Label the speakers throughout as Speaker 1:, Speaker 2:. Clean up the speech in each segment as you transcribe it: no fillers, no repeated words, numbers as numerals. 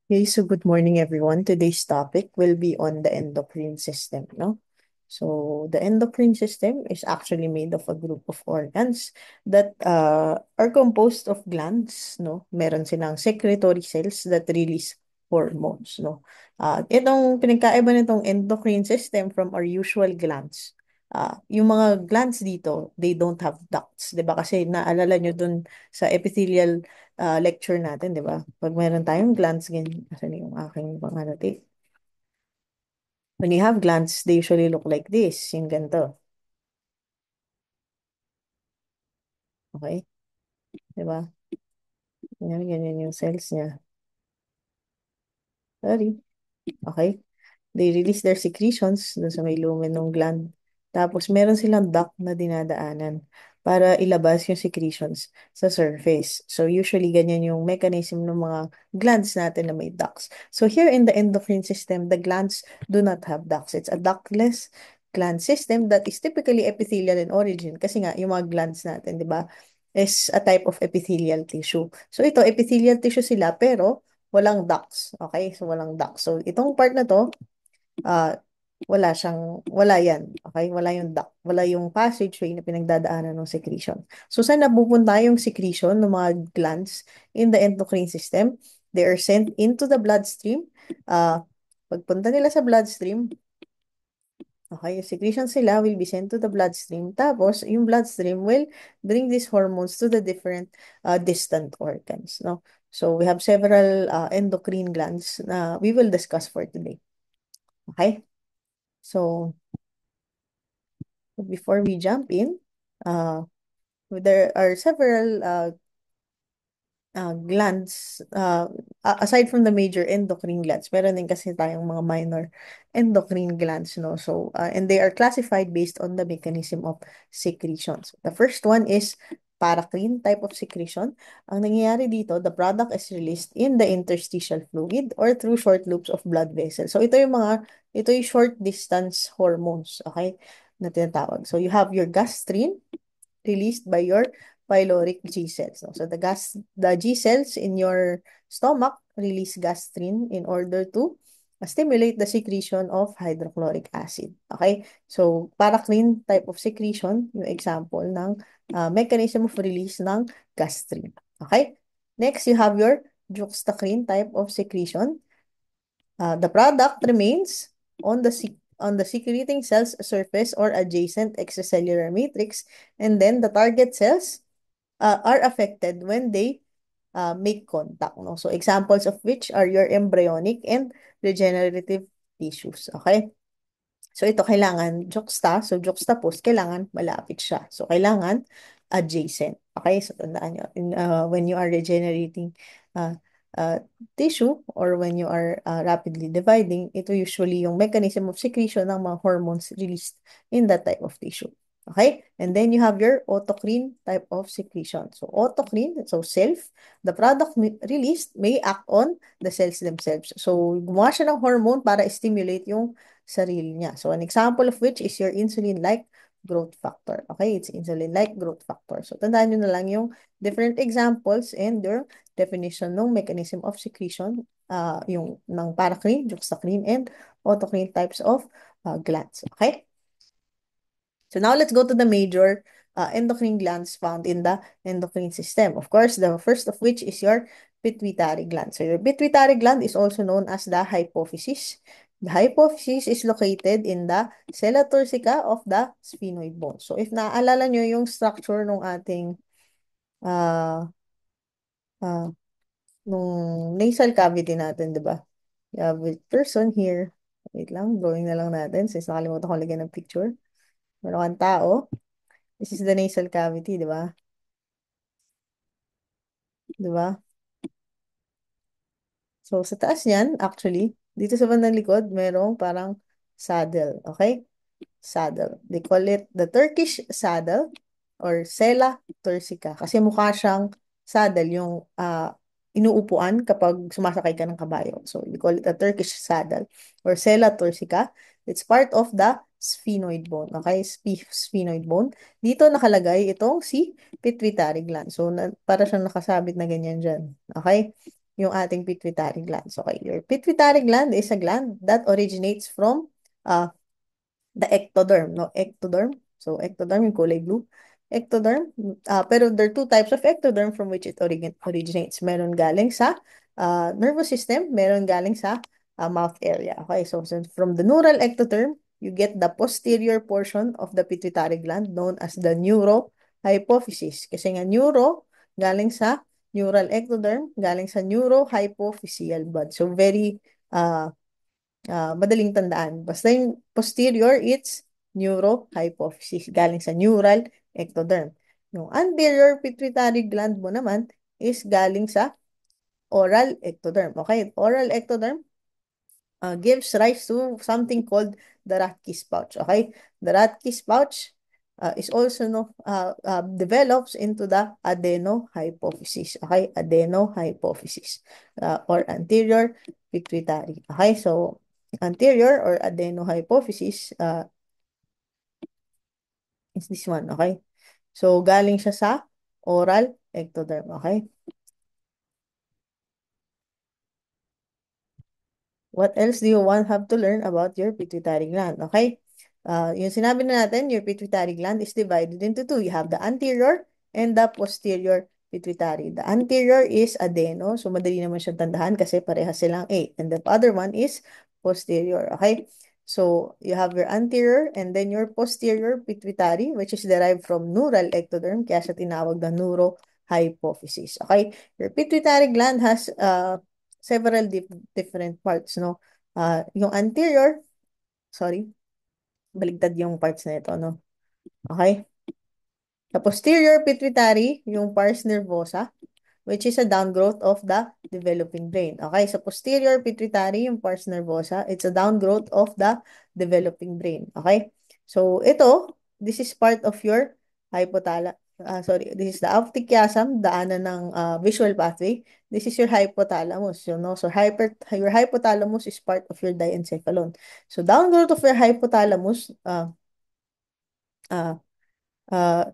Speaker 1: Okay, so good morning everyone. Today's topic will be on the endocrine system, no? So the endocrine system is actually made of a group of organs that are composed of glands, no? Meron silang secretory cells that release hormones, no? Itong pinagkaiba nitong endocrine system from our usual glands. Yung mga glands dito, they don't have ducts, 'di ba? Kasi naalala nyo dun sa epithelial lecture natin, di ba? Pag meron tayong glands, ganyan. Asan yung aking pangalati? When you have glands, they usually look like this, yung ganito. Okay? Di ba? Ganyan yung cells niya. Sorry. Okay? They release their secretions dun sa may lumen ng gland. Tapos, meron silang duct na dinadaanan para ilabas yung secretions sa surface. So, usually, ganyan yung mechanism ng mga glands natin na may ducts. So, here in the endocrine system, the glands do not have ducts. It's a ductless gland system that is typically epithelial in origin. Kasi nga, yung mga glands natin, di ba, is a type of epithelial tissue. So, ito, epithelial tissue sila, pero walang ducts. Okay? So, walang ducts. So, itong part na to, ah wala yan. Okay? Wala yung duct, wala yung passageway na pinagdadaanan ng secretion. So, saan napupunta yung secretion ng mga glands in the endocrine system? They are sent into the bloodstream. Pagpunta nila sa bloodstream, okay, yung secretions sila will be sent to the bloodstream. Tapos, yung bloodstream will bring these hormones to the different distant organs. No? So, we have several endocrine glands na we will discuss for today. Okay? So, before we jump in, uh, there are several glands, aside from the major endocrine glands, meron din kasi tayong mga minor endocrine glands, no? So, and they are classified based on the mechanism of secretions. The first one is paracrine type of secretion. Ang nangyayari dito, the product is released in the interstitial fluid or through short loops of blood vessels. So, ito yung short distance hormones, okay, na tinatawag. So, you have your gastrin, released by your pyloric G cells. No? So the G cells in your stomach release gastrin in order to stimulate the secretion of hydrochloric acid. Okay? So paracrine type of secretion, yung example ng mechanism of release ng gastrin. Okay? Next, you have your juxtacrine type of secretion. The product remains on the secreting cell's surface or adjacent extracellular matrix, and then the target cells are affected when they make contact. No? So examples of which are your embryonic and regenerative tissues. Okay? So ito kailangan juxta. So juxtapose, kailangan malapit siya. So kailangan adjacent. Okay? So tandaan nyo, when you are regenerating uh, uh, tissue or when you are rapidly dividing, ito usually yung mechanism of secretion ng mga hormones released in that type of tissue. Okay? And then you have your autocrine type of secretion. So autocrine, so self, the product released may act on the cells themselves. So gumawa siya ng hormone para stimulate yung sarili niya. So, an example of which is your insulin-like growth factor. Okay, it's insulin-like growth factor. So, tandaan nyo na lang yung different examples and your definition ng mechanism of secretion, yung ng paracrine, juxtacrine, and autocrine types of glands. Okay? So, now let's go to the major endocrine glands found in the endocrine system. Of course, the first of which is your pituitary gland. So, your pituitary gland is also known as the hypophysis. The hypophysis is located in the sella turcica of the sphenoid bone. So, if naaalala nyo yung structure ng ating uh, uh, nung nasal cavity natin, di ba? You have a person here. Wait lang, drawing na lang natin since nakalimutan ko lagyan ng picture. Meron kang tao. This is the nasal cavity, di ba? Di ba? So, sa taas niyan, actually, dito sa bandang likod, merong parang saddle. Okay? Saddle. They call it the Turkish saddle or sella turcica. Kasi mukha siyang saddle, yung inuupuan kapag sumasakay ka ng kabayo. So, we call it a Turkish saddle or sella turcica. It's part of the sphenoid bone. Okay? Sphenoid bone. Dito nakalagay itong si pituitary gland. So, para siyang nakasabit na ganyan dyan. Okay? yung ating pituitary glands. Okay, your pituitary gland is a gland that originates from uh, the ectoderm, no? Ectoderm. So, ectoderm, yung kulay blue. Ectoderm. Pero there are two types of ectoderm from which it originates. Meron galing sa nervous system, meron galing sa mouth area. Okay, so from the neural ectoderm, you get the posterior portion of the pituitary gland known as the neurohypophysis. Kasi nga neuro, galing sa neural ectoderm, galing sa neurohypophyseal bud. So, very uh, madaling tandaan. Basta yung posterior, it's neurohypophysis. Galing sa neural ectoderm. Yung anterior pituitary gland mo naman is galing sa oral ectoderm. Okay? Oral ectoderm gives rise to something called the Rathke's pouch. Okay? The Rathke's pouch is also develops into the adenohypophysis. Okay? Adenohypophysis or anterior pituitary. Okay? So, anterior or adenohypophysis is this one. Okay? So, galing siya sa oral ectoderm. Okay? What else do you want have to learn about your pituitary gland? Okay? Yung sinabi na natin, your pituitary gland is divided into two. You have the anterior and the posterior pituitary. The anterior is adeno, so madali naman siyang tandahan kasi parehas silang A. And the other one is posterior. Okay? So, you have your anterior and then your posterior pituitary, which is derived from neural ectoderm, kaya siya tinawag na neurohypophysis. Okay? Your pituitary gland has several different parts, no? Yung anterior, sorry, baligtad yung parts na ito, no? Okay? The posterior pituitary, yung pars nervosa, which is a downgrowth of the developing brain. Okay, so posterior pituitary, yung pars nervosa, it's a downgrowth of the developing brain. Okay, so ito, this is part of your this is the optic chiasm, daanan ng visual pathway. This is your hypothalamus, you know. So your hypothalamus is part of your diencephalon. So downgrowth of your hypothalamus, uh,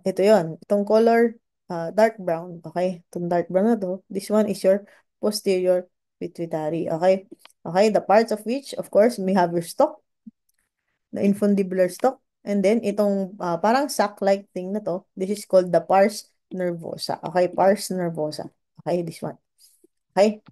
Speaker 1: ito yon. Itong color, dark brown. Okay? Itong dark brown na to. This one is your posterior pituitary. Okay? Okay? The parts of which, of course, may have your stalk, the infundibular stalk, and then itong parang sac-like thing na to, this is called the pars nervosa. Okay? Pars nervosa. Okay? This one. Okay?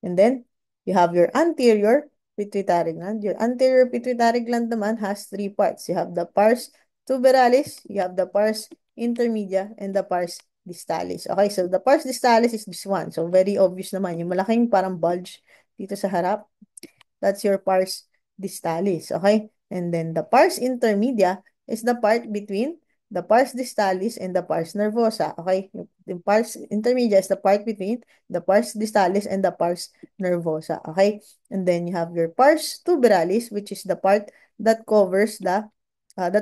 Speaker 1: And then, you have your anterior pituitary gland. Your anterior pituitary gland naman has three parts. You have the pars tuberalis, you have the pars intermedia, and the pars distalis. Okay, so the pars distalis is this one. So, very obvious naman. Yung malaking parang bulge dito sa harap. That's your pars distalis. Okay? And then, the pars intermedia is the part between the pars distalis and the pars nervosa. Okay? Yung pars intermedia is the part between the pars distalis and the pars nervosa. Okay? And then you have your pars tuberalis, which is the part that covers that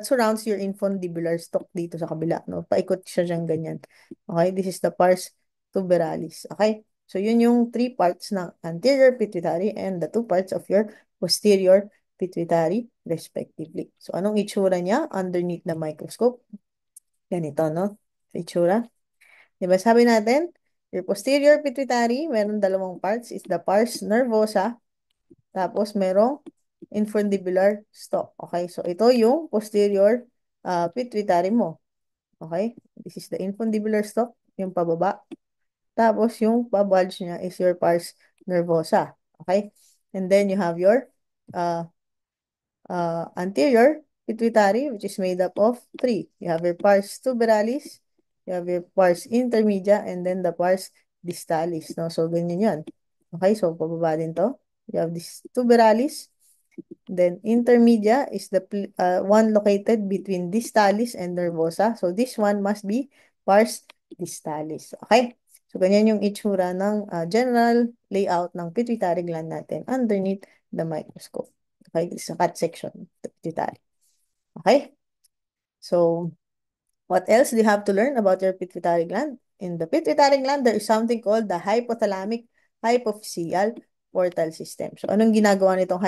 Speaker 1: surrounds your infundibular stalk dito sa kabila. No? Paikot siya dyan ganyan. Okay? This is the pars tuberalis. Okay? So, yun yung three parts ng anterior pituitary and the two parts of your posterior pituitary respectively. So, anong itsura niya underneath the microscope? Ganito, no? Sa itsura. Diba sabi natin, your posterior pituitary, meron dalawang parts, is the pars nervosa, tapos merong infundibular stalk. Okay, so ito yung posterior pituitary mo. Okay, this is the infundibular stalk, yung pababa. Tapos yung pabulge niya is your pars nervosa. Okay, and then you have your uh, anterior pituitary, which is made up of three. You have your pars tuberalis, you have your pars intermedia, and then the pars distalis. No? So, ganyan yan. Okay, so pababa din to. You have this tuberalis. Then, intermedia is the one located between distalis and nervosa. So, this one must be pars distalis. Okay? So, ganyan yung itsura ng general layout ng pituitary gland natin underneath the microscope. Okay, this is a cut section of the pituitary. Okay, so what else do you have to learn about your pituitary gland? In the pituitary gland, there is something called the hypothalamic hypophyseal portal system. So, anong ginagawa nitong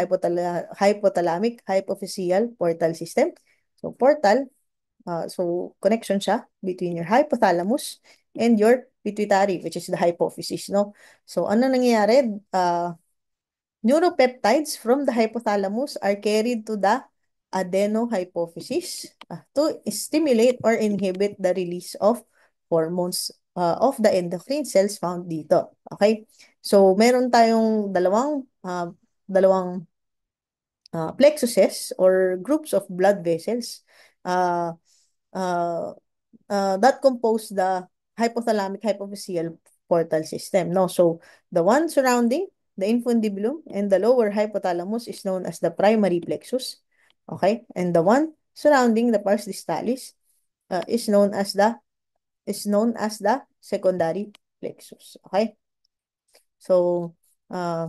Speaker 1: hypothalamic hypophyseal portal system? So, portal, so connection siya between your hypothalamus and your pituitary, which is the hypophysis, no? So, ano nangyayari? Neuropeptides from the hypothalamus are carried to the adenohypophysis to stimulate or inhibit the release of hormones of the endocrine cells found dito. Okay? So, meron tayong dalawang plexuses or groups of blood vessels uh, uh, that compose the hypothalamic hypophyseal portal system. No, so the one surrounding the infundibulum and the lower hypothalamus is known as the primary plexus. Okay, and the one surrounding the pars distalis is known as the secondary plexus. Okay, so uh,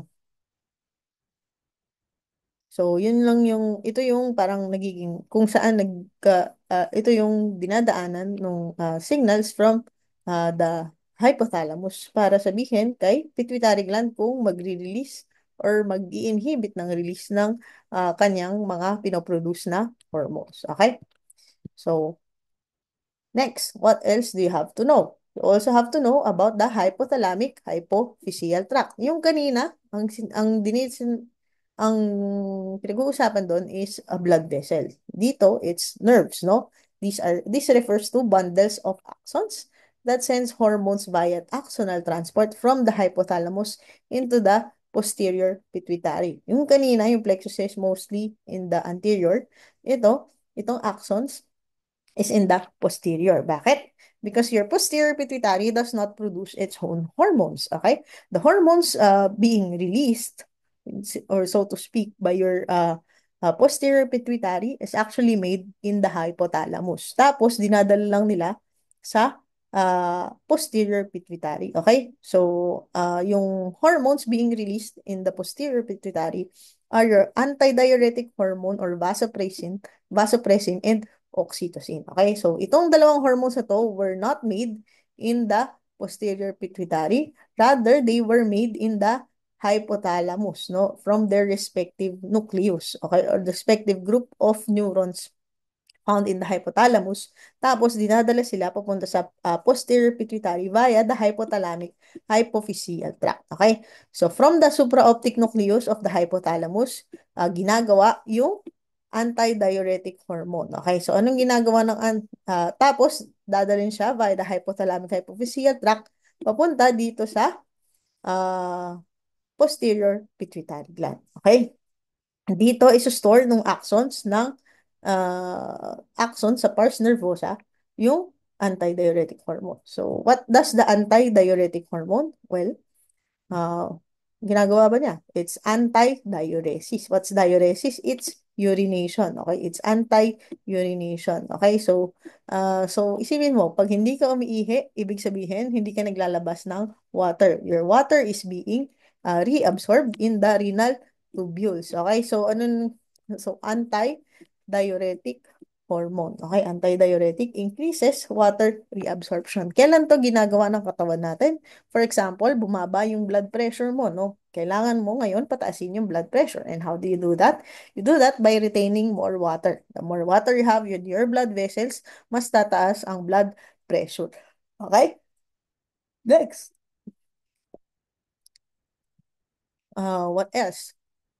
Speaker 1: So, yun lang ito yung parang nagiging, kung saan ito yung dinadaanan ng signals from the hypothalamus para sabihin kay pituitary gland kung magre-release or mag-i-inhibit ng release ng kanyang mga pinoproduce na hormones. Okay? So, next, what else do you have to know? You also have to know about the hypothalamic hypophyseal tract. Yung kanina, ang pinag-uusapan doon is a blood vessel. Dito, it's nerves, no? This refers to bundles of axons that sends hormones via axonal transport from the hypothalamus into the posterior pituitary. Yung kanina, yung plexus is mostly in the anterior. Itong axons is in the posterior. Bakit? Because your posterior pituitary does not produce its own hormones. Okay? The hormones being released, or so to speak, by your posterior pituitary is actually made in the hypothalamus. Tapos, dinadala lang nila sa posterior pituitary. Okay? So, yung hormones being released in the posterior pituitary are your antidiuretic hormone or vasopressin and oxytocin. Okay? So, itong dalawang hormones na to were not made in the posterior pituitary. Rather, they were made in the hypothalamus, no? From their respective nucleus, okay? Or respective group of neurons found in the hypothalamus. Tapos, dinadala sila papunta sa posterior pituitary via the hypothalamic hypophyseal tract. Okay? So, from the supraoptic nucleus of the hypothalamus, ginagawa yung antidiuretic hormone. Okay? So, anong ginagawa tapos, dadalhin siya via the hypothalamic hypophyseal tract papunta dito sa uh, posterior pituitary gland. Okay? Dito iso-store ng axon sa pars nervosa yung antidiuretic hormone. So, what does the antidiuretic hormone? Well, uh, ginagawa ba niya? It's anti-diuresis. What's diuresis? It's urination. Okay? It's anti-urination. Okay? So isipin mo, pag hindi ka umiihi, ibig sabihin, hindi ka naglalabas ng water. Your water is being reabsorbed in the renal tubules. Okay? So anti-diuretic hormone. Okay? Anti-diuretic increases water reabsorption. Kailan to ginagawa ng katawan natin? For example, bumaba yung blood pressure mo, no? Kailangan mo ngayon pataasin yung blood pressure. And how do you do that? You do that by retaining more water. The more water you have in your blood vessels, mas tataas ang blood pressure. Okay? Next. What else?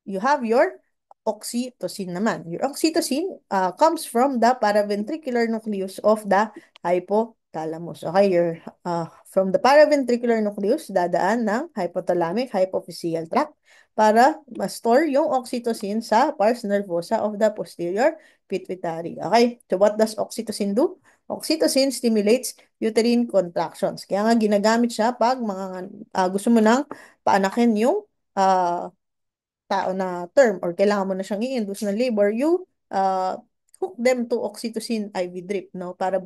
Speaker 1: You have your oxytocin naman. Your oxytocin comes from the paraventricular nucleus of the hypothalamus. Okay, from the paraventricular nucleus, dadaan ng hypothalamic hypophyseal tract para ma-store yung oxytocin sa pars nervosa of the posterior pituitary. Okay, so what does oxytocin do? Oxytocin stimulates uterine contractions. Kaya nga ginagamit siya pag gusto mo nang paanakin yung uh, tao na term or kailangan mo na siyang i-induce ng labor, you hook them to oxytocin IV drip, no? Para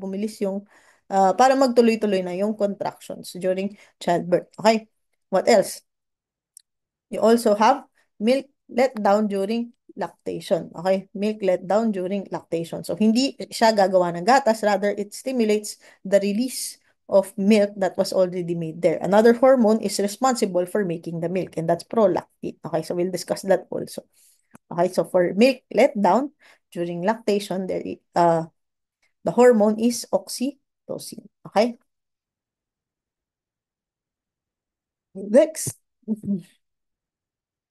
Speaker 1: magtuloy-tuloy na yung contractions during childbirth. Okay? What else? You also have milk let down during lactation. Okay? Milk let down during lactation. So, hindi siya gagawa ng gatas. Rather, it stimulates the release of milk that was already made there. Another hormone is responsible for making the milk, and that's prolactin. Okay? So, we'll discuss that also. Okay? So, for milk let down during lactation, the hormone is oxytocin. Okay? Next.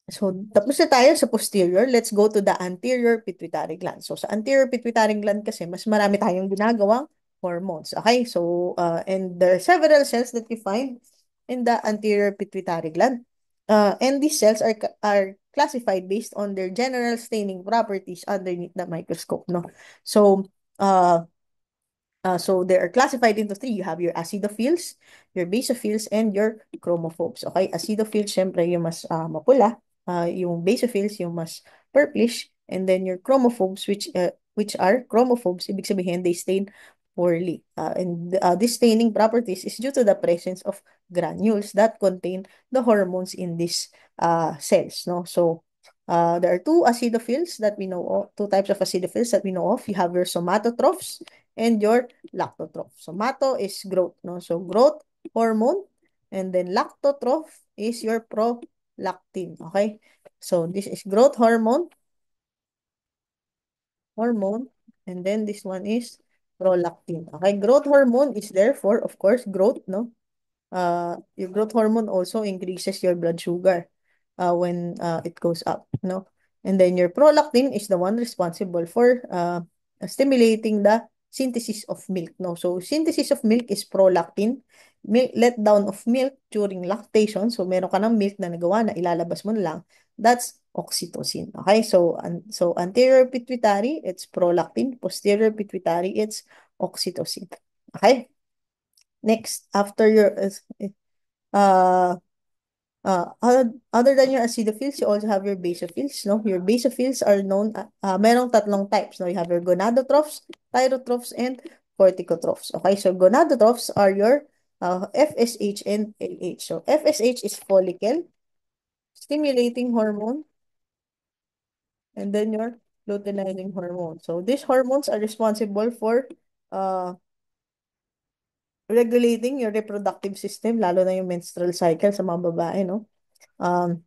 Speaker 1: So, tapos na tayo sa posterior. Let's go to the anterior pituitary gland. So, sa anterior pituitary gland kasi, mas marami tayong ginagawang hormones. Okay? So, and there are several cells that you find in the anterior pituitary gland. And these cells are classified based on their general staining properties underneath the microscope, no? So, uh, so they are classified into three. You have your acidophils, your basophils, and your chromophobes. Okay, acidophils, syempre yung mas mapula. Yung basophils, yung mas purplish. And then your chromophobes, which are chromophobes, ibig sabihin they stain poorly. And this staining properties is due to the presence of granules that contain the hormones in these cells. No, so there are two acidophils that we know of, two types of acidophils that we know of. You have your somatotrophs and your lactotroph. Somato is growth, no? So growth hormone, and then lactotroph is your prolactin, okay? So this is growth hormone, and then this one is prolactin. Okay, growth hormone is there for, of course, growth, no? Your growth hormone also increases your blood sugar when it goes up, no? And then your prolactin is the one responsible for stimulating the synthesis of milk, no? So synthesis of milk is prolactin. Milk, letdown of milk during lactation. So meron ka ng milk na nagawa na ilalabas mo na lang. That's oxytocin. Okay? So anterior pituitary, it's prolactin. Posterior pituitary, it's oxytocin. Okay? Next, after your uh other than your acidophils, you also have your basophils, no? Your basophils are known, merong tatlong types, no? You have your gonadotrophs, tyrotrophs, and corticotrophs. Okay, so gonadotrophs are your FSH and LH. So FSH is follicle stimulating hormone, and then your luteinizing hormone. So these hormones are responsible for uh regulating your reproductive system, lalo na yung menstrual cycle sa mga babae, no? Um,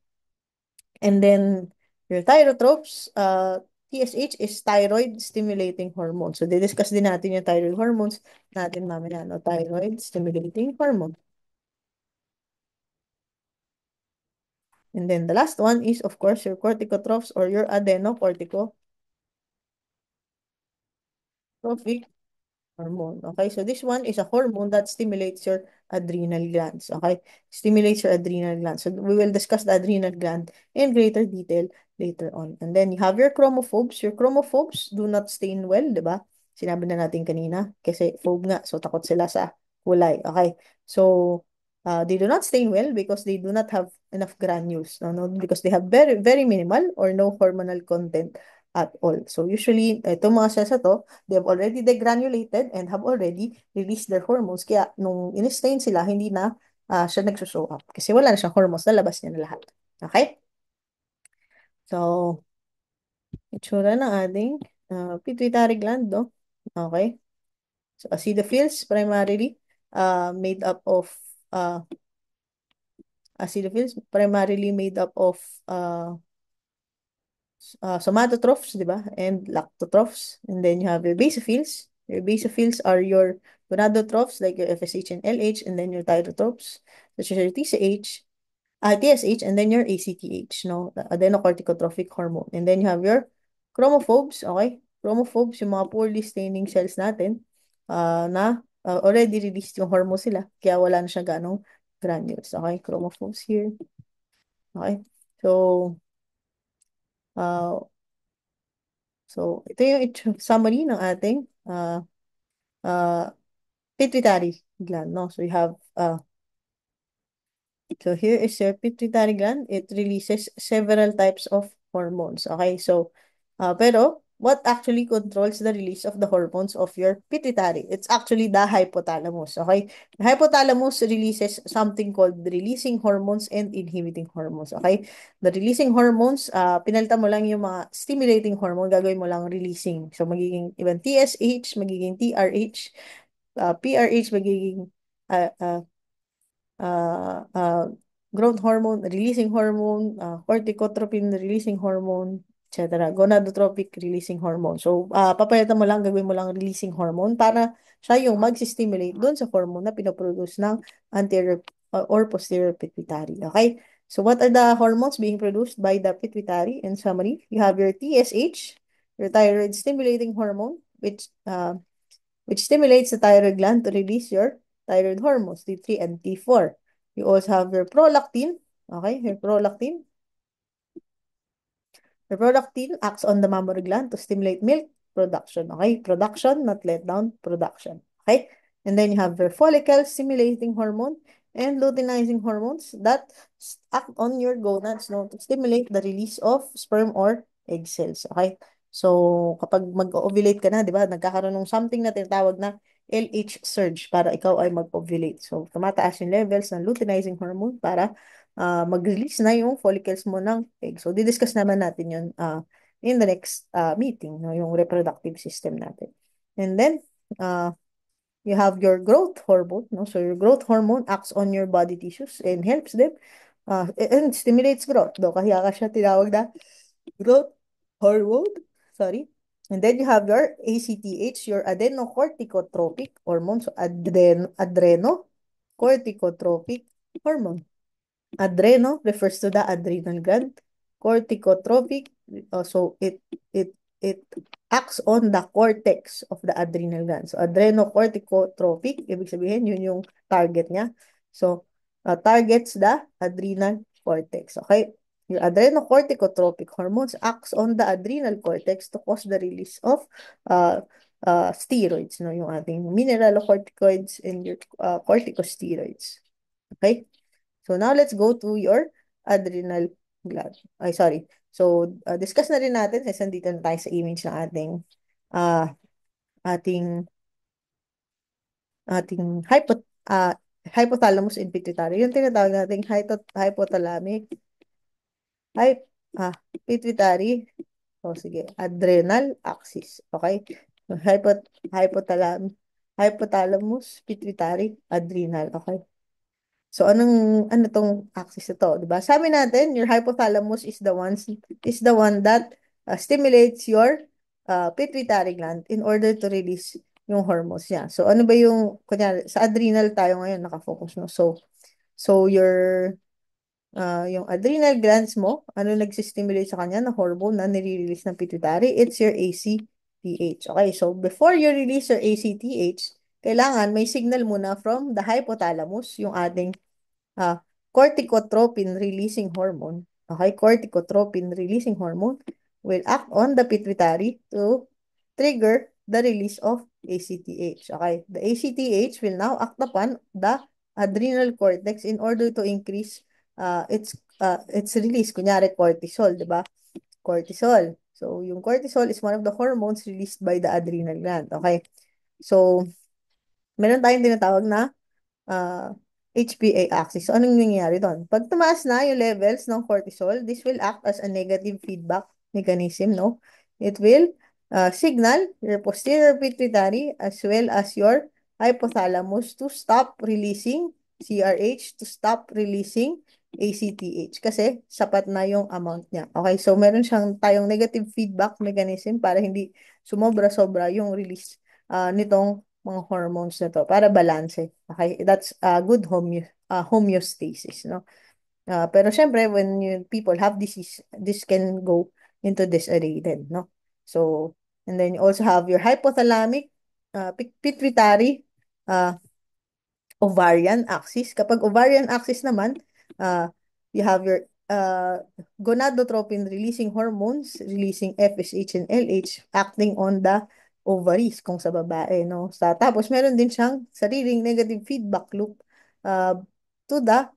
Speaker 1: And then your thyrotropes, TSH is thyroid stimulating hormone. So, didiscuss din natin yung thyroid hormones natin mamaya, no? Thyroid stimulating hormone. And then the last one is, of course, your corticotrophs or your adenocorticotrophic hormone. Okay, so this one is a hormone that stimulates your adrenal glands. Okay, stimulates your adrenal glands. So we will discuss the adrenal gland in greater detail later on. And then you have your chromophobes. Your chromophobes do not stain well, di ba? Sinabi na natin kanina kasi phobe nga, so takot sila sa kulay. Okay, so they do not stain well because they do not have enough granules. No, because they have very minimal or no hormonal content at all. So usually, itong mga cells na to, they have already degranulated and have already released their hormones. Kaya nung in-stain sila, hindi na siya nagsushow up. Kasi wala na siyang hormones, nalabas niya na lahat. Okay? So, itsura ng ating pituitary gland, no? Okay? So, acidophils primarily made up of uh, acidophils primarily made up of uh, somatotrophs, di ba? And lactotrophs. And then you have your basophils. Your basophils are your gonadotrophs, like your FSH and LH, and then your thyrotrophs, such as your TSH, and then your ACTH, no? The adenocorticotrophic hormone. And then you have your chromophobes, okay? Chromophobes, yung mga poorly staining cells natin, na already released yung hormone sila, kaya wala na siya ganong granules. Okay? Chromophobes here. Okay? So, uh, So, ito yung summary ng ating uh, pituitary gland, no? So, you have, so here is your pituitary gland. It releases several types of hormones, okay? So, pero, what actually controls the release of the hormones of your pituitary? It's actually the hypothalamus, okay? The hypothalamus releases something called releasing hormones and inhibiting hormones, okay? The releasing hormones, pinalitan mo lang yung mga stimulating hormone, gagawin mo lang releasing. So, magiging even TSH, magiging TRH, PRH, magiging uh, uh, uh, uh, growth hormone, releasing hormone, corticotropin releasing hormone, etc. Gonadotropic releasing hormone. So, papalitan mo lang, gagawin mo lang releasing hormone para siya yung mag-stimulate doon sa hormone na pinoproduce ng anterior or posterior pituitary. Okay? So what are the hormones being produced by the pituitary? In summary, you have your TSH, your thyroid stimulating hormone, which stimulates the thyroid gland to release your thyroid hormones, T3 and T4. You also have your prolactin. Okay, your prolactin. The prolactin acts on the mammary gland to stimulate milk production. Okay, production, not let down, production. Okay, and then you have your follicle stimulating hormone and luteinizing hormones that act on your gonads, no, to stimulate the release of sperm or egg cells. Okay, so kapag mag-ovulate ka na, di ba, nagkakaroon ng something na tinatawag na LH surge para ikaw ay mag-ovulate. So, tumataas yung levels ng luteinizing hormone para mag-release na yung follicles mo ng egg. So, didiscuss naman natin yun in the next meeting, no, yung reproductive system natin. And then, you have your growth hormone, no? So, your growth hormone acts on your body tissues and helps them and stimulates growth. Do, kaya ka siya tinawag na growth hormone. Sorry. And then you have your ACTH, your adrenocorticotropic hormone. So, adrenocorticotropic hormone. Adreno refers to the adrenal gland. Corticotropic, so it acts on the cortex of the adrenal gland. So adrenocorticotropic, ibig sabihin yun yung target niya. So targets the adrenal cortex. Okay? Your adrenocorticotropic hormones acts on the adrenal cortex to cause the release of uh, steroids, no, yung ating mineralocorticoids and your corticosteroids. Okay? So now let's go to your adrenal gland. Ay, sorry. So discuss na rin natin kasi nandito na tayo sa image ng uh, ating ating hypothalamus and pituitary. Yung tinatawag nating hypothalamic hy ah, pituitary o sige, adrenal axis. Okay? So, hypothalamus, pituitary, adrenal. Okay? So, ano tong axis na to, di ba? Sabi natin, your hypothalamus is the one that stimulates your pituitary gland in order to release yung hormones niya. So, ano ba yung, kunyari, sa adrenal tayo ngayon nakafocus, no? So yung adrenal glands mo, ano nagsistimulate sa kanya na hormone na nire-release ng pituitary? It's your ACTH. Okay, so before you release your ACTH, kailangan may signal muna from the hypothalamus, yung ating corticotropin releasing hormone. Okay, corticotropin releasing hormone will act on the pituitary to trigger the release of ACTH. Okay, the ACTH will now act upon the adrenal cortex in order to increase its release. Kunyari cortisol, di ba? Cortisol. So, yung cortisol is one of the hormones released by the adrenal gland. Okay? So, meron tayong tinatawag na HPA axis. So, anong nangyayari doon? Pag tumaas na yung levels ng cortisol, this will act as a negative feedback mechanism, no? It will signal your posterior pituitary as well as your hypothalamus to stop releasing CRH, to stop releasing ACTH kasi sapat na yung amount niya. Okay, so meron siyang tayong negative feedback mechanism para hindi sumobra-sobra yung release nitong mga hormones na to para balance. Okay? That's good homeostasis, no? Pero syempre, when people have disease, this can go into disarray din, no? So, and then you also have your hypothalamic, pituitary, uh, ovarian axis. Kapag ovarian axis naman, you have your gonadotropin releasing hormones, releasing FSH and LH, acting on the ovaries kung sa babae, no? Tapos meron din siyang sariling negative feedback loop uh, to the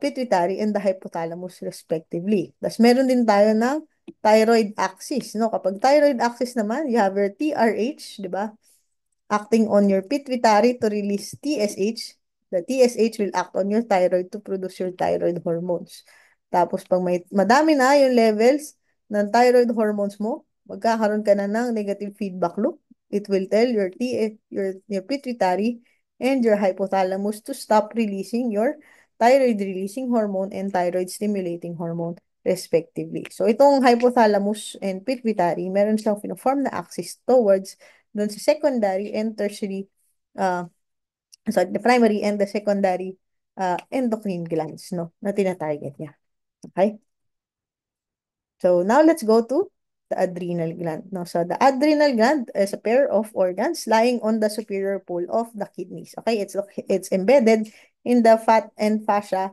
Speaker 1: pituitary and the hypothalamus respectively. Tapos meron din tayo ng thyroid axis, no? Kapag thyroid axis naman, you have your TRH, di ba? Acting on your pituitary to release TSH. The TSH will act on your thyroid to produce your thyroid hormones. Tapos pag madami na yung levels ng thyroid hormones mo, magkakaroon ka na ng negative feedback loop. It will tell your pituitary and your hypothalamus to stop releasing your thyroid releasing hormone and thyroid stimulating hormone respectively. So itong hypothalamus and pituitary, meron siyang form na axis towards dun sa secondary and tertiary, uh, sorry, the primary and the secondary endocrine glands, no, na tina-target niya. Okay? So now let's go to the adrenal gland. No? So the adrenal gland is a pair of organs lying on the superior pole of the kidneys. Okay, it's embedded in the fat and fascia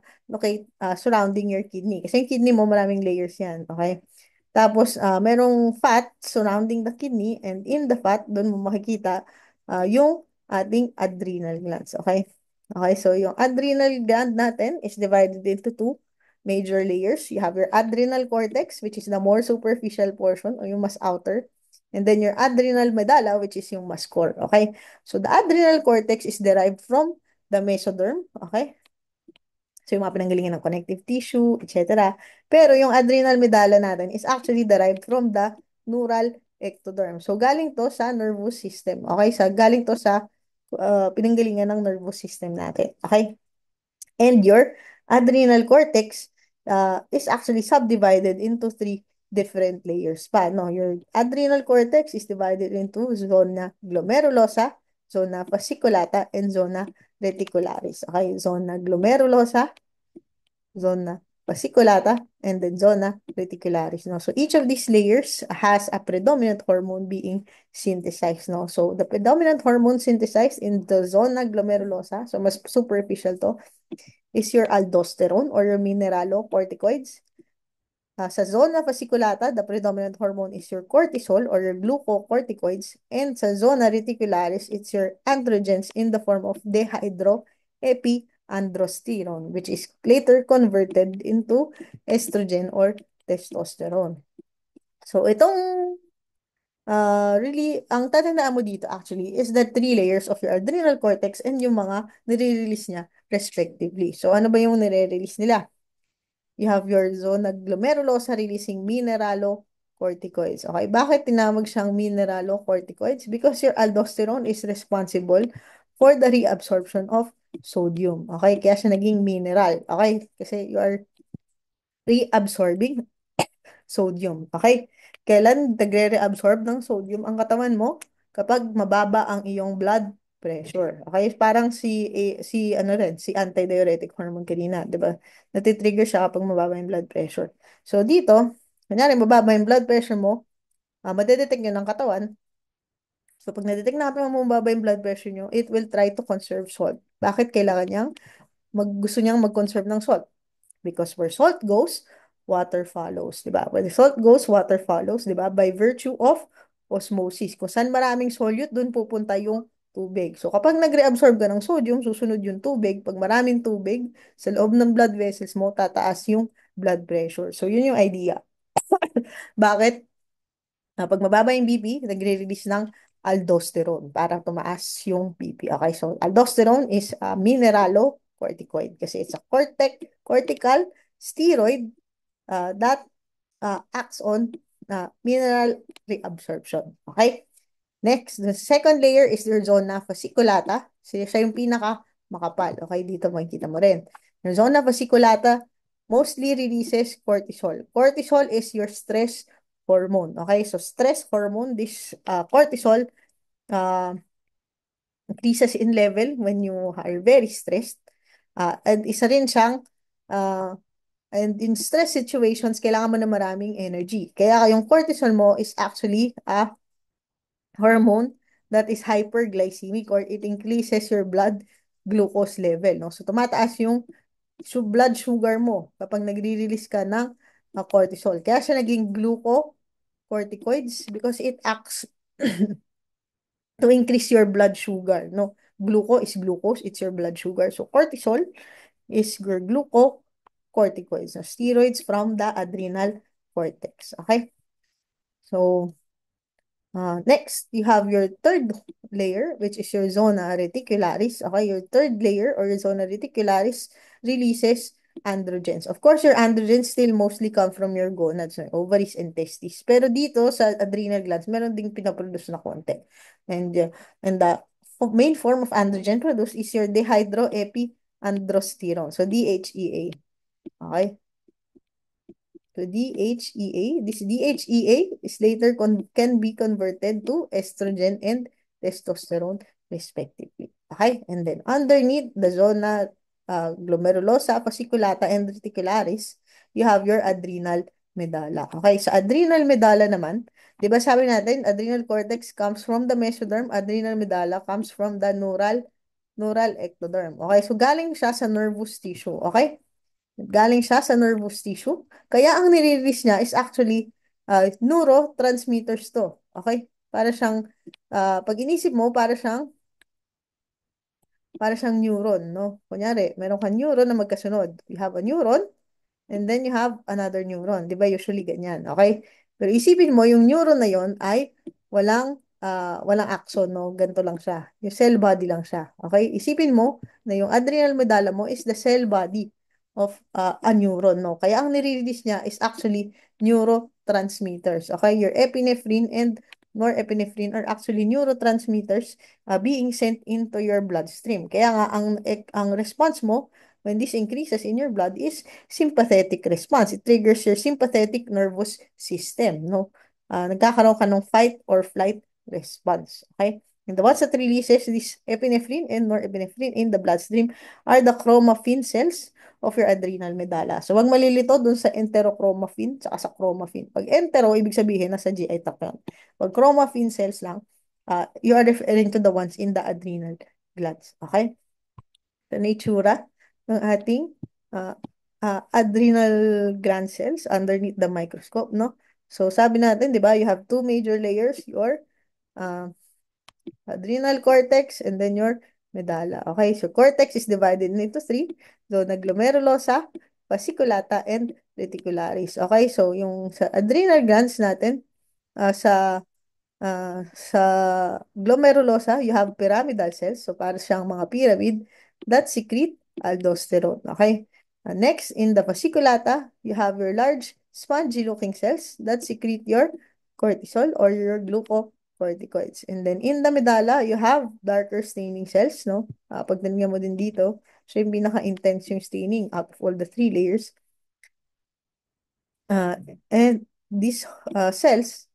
Speaker 1: surrounding your kidney. Kasi yung kidney mo maraming layers yan. Okay? Tapos merong fat surrounding the kidney, and in the fat doon mo makikita yung ating adrenal glands. Okay? Okay, so yung adrenal gland natin is divided into two major layers. You have your adrenal cortex, which is the more superficial portion or yung mas outer. And then your adrenal medulla, which is yung mas core. Okay? So the adrenal cortex is derived from the mesoderm. Okay? So yung mga pinanggalingan ng connective tissue, etc. Pero yung adrenal medulla natin is actually derived from the neural ectoderm. So galing to sa nervous system. Okay? So galing to sa pinanggalingan ng nervous system natin. Okay? And your adrenal cortex is actually subdivided into three different layers pa. No? Your adrenal cortex is divided into zona glomerulosa, zona fasciculata, and zona reticularis. Okay, zona glomerulosa, zona fasciculata, and then zona reticularis. No? So each of these layers has a predominant hormone being synthesized. No? So the predominant hormone synthesized in the zona glomerulosa, so mas superficial to, is your aldosterone or your mineralocorticoids. Sa zona fasciculata, the predominant hormone is your cortisol or your glucocorticoids. And sa zona reticularis, it's your androgens in the form of dehydroepiandrosterone, which is later converted into estrogen or testosterone. So itong really, ang tatandaan mo dito actually is the three layers of your adrenal cortex and yung mga nire-release niya respectively. So ano ba yung nire-release nila? You have your zona glomerulosa releasing mineralocorticoids. Okay, bakit tinawag siyang mineralocorticoids? Because your aldosterone is responsible for the reabsorption of sodium. Okay, kaya siya naging mineral. Okay, kasi you are reabsorbing sodium. Okay? Kailan nagre-reabsorb ng sodium ang katawan mo? Kapag mababa ang iyong blood pressure. Okay? Parang si ano rin, si antidiuretic hormone kanina, 'di ba? Natitrigger siya kapag mababa yung blood pressure. So dito, kunyari mababa yung blood pressure mo, madedetect yun ng katawan. So pag nadetect natin mo mababa yung blood pressure nyo, it will try to conserve salt. Bakit kailangan gusto niyang mag-conserve ng salt? Because where salt goes, water follows, di ba? Where the salt goes, water follows, di ba? By virtue of osmosis. Kung saan maraming solute, dun pupunta yung tubig. So kapag nag-reabsorb ka ng sodium, susunod yung tubig. Pag maraming tubig, sa loob ng blood vessels mo, tataas yung blood pressure. So yun yung idea. Bakit? Pag mababa yung BP, nagre-release ng aldosterone para tumaas yung BP. Okay, so aldosterone is a mineralocorticoid kasi it's a cortical steroid that acts on mineral reabsorption. Okay? Next, the second layer is your zona fasciculata. Siya yung pinaka makapal. Okay, dito makikita mo rin. Your zona fasciculata mostly releases cortisol. Cortisol is your stress hormone. Okay, so stress hormone, this cortisol uh, increases in level when you are very stressed. And isa rin siyang uh, and in stress situations, kailangan mo na maraming energy. Kaya yung cortisol mo is actually a hormone that is hyperglycemic or it increases your blood glucose level. No? So tumataas yung blood sugar mo kapag nagre-release ka ng cortisol. Kaya siya naging glucocorticoids because it acts to increase your blood sugar. No? Gluco is glucose, it's your blood sugar. So cortisol is your glucocorticoids, no? Steroids from the adrenal cortex. Okay? So, next, you have your third layer, which is your zona reticularis. Okay, your third layer or your zona reticularis releases androgens. Of course, your androgens still mostly come from your gonads, ovaries, and testes. Pero dito sa adrenal glands, meron ding pinaproduce na konti. And the main form of androgen produced is your dehydroepiandrosterone. So, DHEA. Okay? So DHEA, this DHEA is later can be converted to estrogen and testosterone respectively. Okay? And then underneath the zona glomerulosa, fasciculata, and reticularis, you have your adrenal medulla. Okay, sa adrenal medulla naman, di ba sabi natin, adrenal cortex comes from the mesoderm, adrenal medulla comes from the neural ectoderm. Okay, so galing siya sa nervous tissue. Okay? Galing siya sa nervous tissue. Kaya ang nire-release niya is actually neurotransmitters to. Okay? Para siyang, pag inisip mo, para siyang neuron, no? Kunyari, meron kang neuron na magkasunod. You have a neuron, and then you have another neuron. Di ba? Usually ganyan. Okay? Pero isipin mo, yung neuron na yon ay walang axon, no? Ganito lang siya. Yung cell body lang siya. Okay? Isipin mo na yung adrenal medulla mo is the cell body of a neuron, no? Kaya ang nire-release niya is actually neurotransmitters. Okay? Your epinephrine and norepinephrine are actually neurotransmitters being sent into your bloodstream. Kaya nga, ang response mo when this increases in your blood is sympathetic response. It triggers your sympathetic nervous system, no? Nagkakaroon ka ng fight or flight response, okay? And the ones that releases this epinephrine and norepinephrine in the bloodstream are the chromaffin cells of your adrenal medulla. So, wag malilito dun sa enterochromaffin at sa chromaffin. Pag entero, ibig sabihin nasa GI tract yan. Pag chromaffin cells lang, you are referring to the ones in the adrenal glands, okay? The nature ng ating uh, adrenal gland cells underneath the microscope, no? So, sabi natin, di ba, you have two major layers, your uh, adrenal cortex and then your medulla. Okay, so cortex is divided into three. So, the glomerulosa, fasciculata, and reticularis. Okay, so yung sa adrenal glands natin, sa glomerulosa, you have pyramidal cells. So, para siyang mga pyramid that secrete aldosterone. Okay? Next, in the fasciculata, you have your large spongy-looking cells that secrete your cortisol or your glucocorticoids. And then, in the medulla, you have darker staining cells, no? Pag tinignan mo din dito, so yung pinaka-intense yung staining out of all the three layers. Uh, and these cells,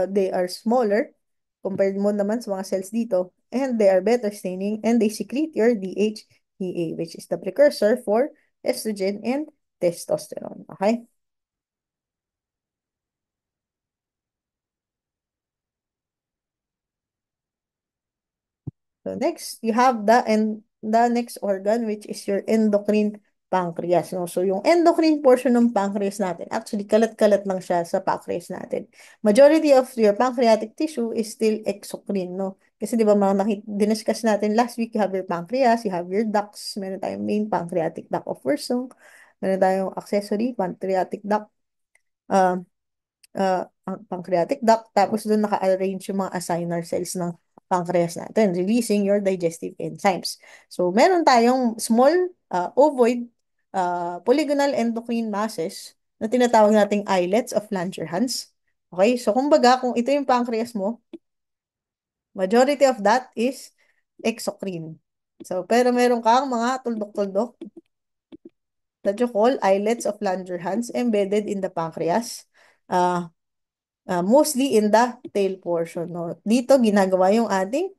Speaker 1: they are smaller compared mo naman sa mga cells dito, and they are better staining, and they secrete your DHEA, which is the precursor for estrogen and testosterone. Okay? So next, you have the next organ, which is your endocrine pancreas. No? So yung endocrine portion ng pancreas natin, actually kalat-kalat lang siya sa pancreas natin. Majority of your pancreatic tissue is still exocrine, no? Kasi di ba mga diniscuss natin last week, you have your pancreas, you have your ducts, meron tayong main pancreatic duct of Wirsung, meron tayong accessory pancreatic duct, uh, ang pancreatic duct, tapos doon naka-arrange yung mga assigner cells ng pancreas natin, releasing your digestive enzymes. So, meron tayong small, ovoid, polygonal endocrine masses na tinatawag nating islets of Langerhans. Okay? So, kumbaga, kung ito yung pancreas mo, majority of that is exocrine. So, pero meron kang mga tuldok-tuldok that you call islets of Langerhans embedded in the pancreas. Mostly in the tail portion. No? Dito, ginagawa yung ating